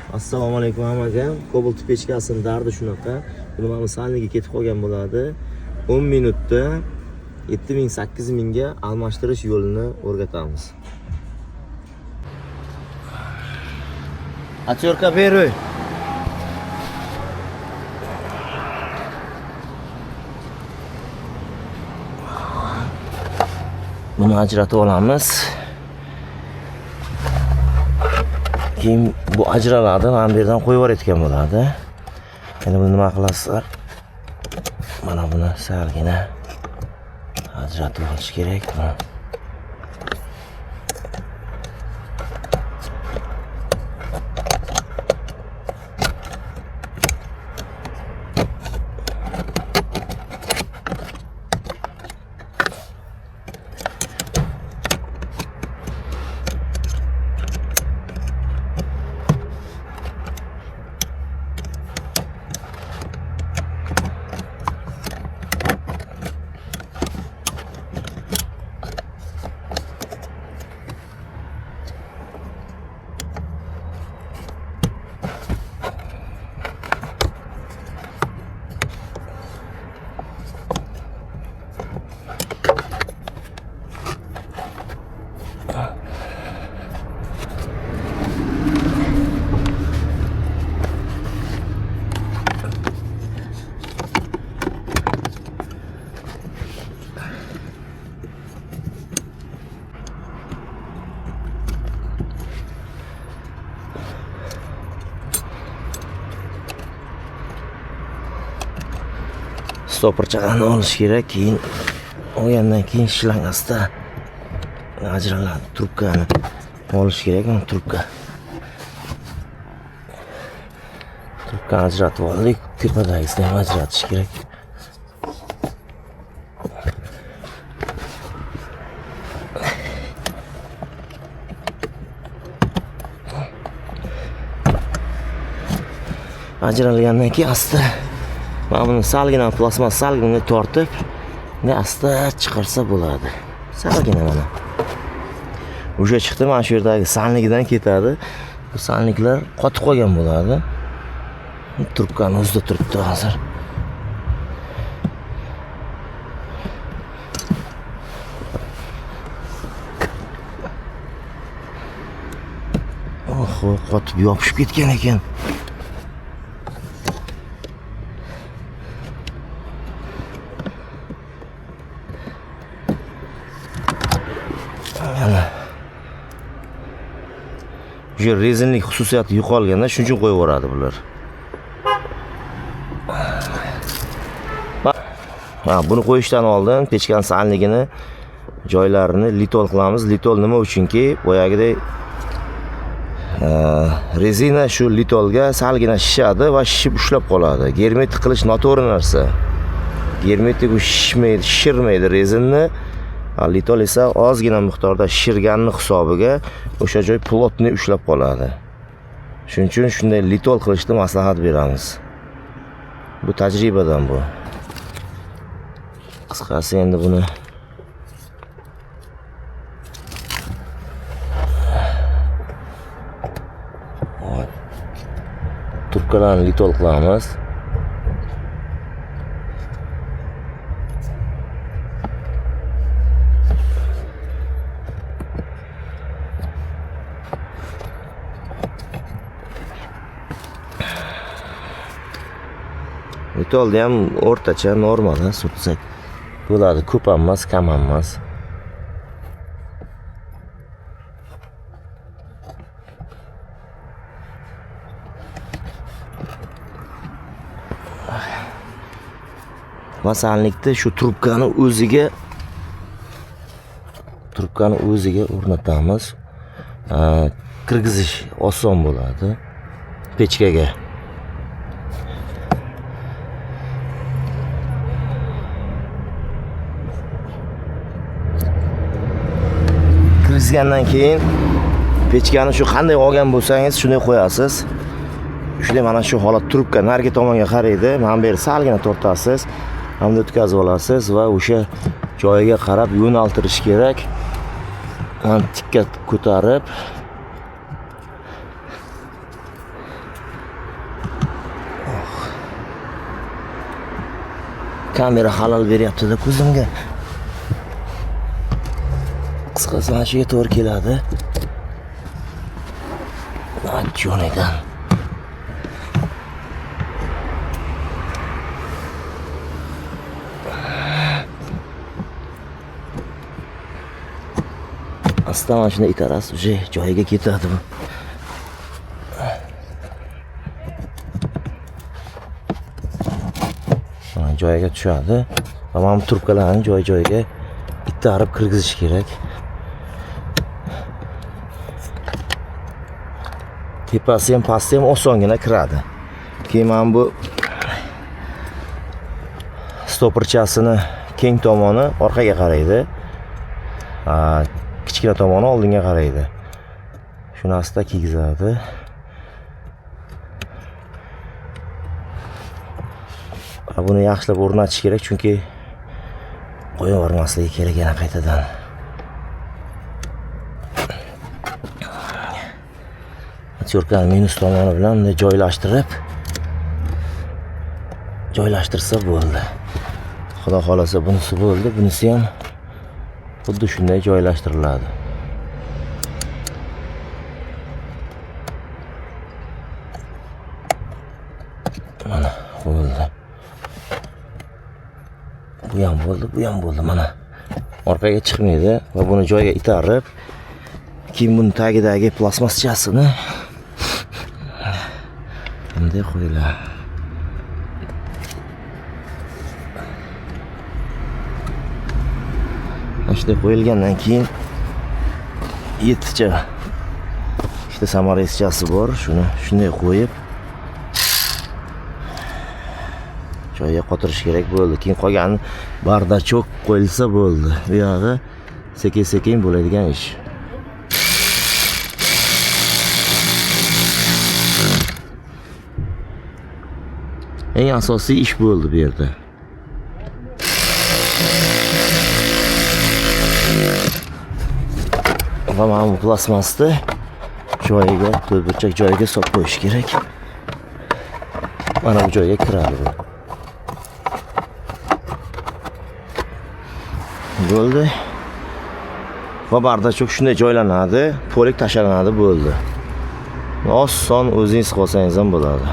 Assalomu alaykum hammaga. Cobalt pechkasining dardi shunaqa. Buni mana salniga ketib qolgan bo'ladi. 10 minutda 7000-8000 ga almashtirish yo'lini o'rgatamiz. Atyorka beruy. Buni ajratib olamiz. Keyin bu ajraladi, mana bu yerdan qo'yib yuborayotgan bo'ladi. Endi buni nima qilasizlar? Mana buni salgina ajratib olish kerak. Stoperchani olish kerak, keyin olgandan keyin shlangasida ajraladi. Trubkani olish kerak, mana trubka. Trubkani ajratib oldik, tepadagisini ham ajratish kerak. Ajralgandan keyin asta mana buni salgina plasmas salgini tortib, asta chiqarsa bo'ladi. Salgina mana. O'sha chiqdi, mana shu yerdagi salnigidan ketadi. Bu salniklar qotib qolgan bo'ladi. Trubkani o'zida turibdi hozir. Qotib yopishib ketgan ekan. Shu rezinlik xususiyati yo'qolganda shuning uchun qo'yib yuboradi bular. Buni qo'yishdan oldin pechkan salnigini joylarini litol qilamiz. Litol nima uchunki, boyagidek rezina shu litolga salgina shishadi va shishib ushlab qoladi. Germetik qilish noto'g'ri narsa. Germetik shishmaydi, shishirmaydi rezinni. Litol esa ozgina miqdorda shirganning hisobiga o'sha joy plotni ushlab qoladi. Shuning uchun shunday litol qilishni maslahat beramiz. Bu tajribadan bu. Qisqasi endi buni trubkalarni litol qilamiz. Litolda ham o'rtacha normal surtsak bo'ladi, ko'p ham emas, kam ham emas. Masalnikda shu trubkani o'ziga o'rnatamiz. Kirgizish oson bo'ladi pechkaga. Kirgizgandan keyin pechkani shu qanday olgan bo'lsangiz shunday qo'yasiz. Shunday mana shu holat trubka narigi tomonga qaraydi. Mana bu yerga salgina tortasiz, hamda o'tkazib olasiz va o'sha joyiga qarab yo'naltirish kerak. Tikka ko'tarib kamera halol beryapti-da ko'zimga. Qisqasi mana shuga to'g'ri keladi. Jonidan. Asta mana shuni itarasiz, uje joyiga ketadi bu. Mana joyiga tushadi. Tamam trubkalarni joy-joyiga itarib kirgizish kerak. Tepasi ham pasti ham osongina kiradi. Keyin men bu stoperchasini keng tomoni orqaga qaraydi. Kichkina tomoni oldinga qaraydi. Shuni asta kiygizadi. Buni yaxshilab o'rnatish kerak, chunki qo'yib yubormasligi kerak yana qaytadan. Atyorkani minus tomoni bilan joylashtirsa bo'ldi. Xudo xolasa bunisi bo'ldi, bunisi ham xuddi shunday joylashtiriladi. Mana bo'ldi. Bu ham bo'ldi mana. Orqaga chiqmaydi va buni joyiga itarib, keyin buni tagidagi plastmassachasini bunday qo'yiladi. Shunday qo'yilgandan keyin 7 ta ikkita samarasichasi bor. Shuni shunday qo'yib joyiga qotirish kerak bo'ldi. Keyin qolgani bardachok qo'yilsa bo'ldi. Bu yog'i sekin-sekin bo'ladigan ish. Eng asosiy ish bo'ldi bu yerda. Va mana bu plastmasni joyiga, to'rtburchak joyiga solib qo'yish kerak. Mana bu joyga kiradi bu. Bo'ldi. Va bardachok shunday joylanadi, polik tashlanadi bo'ldi. Oson o'zingiz qilsangiz ham bo'ladi.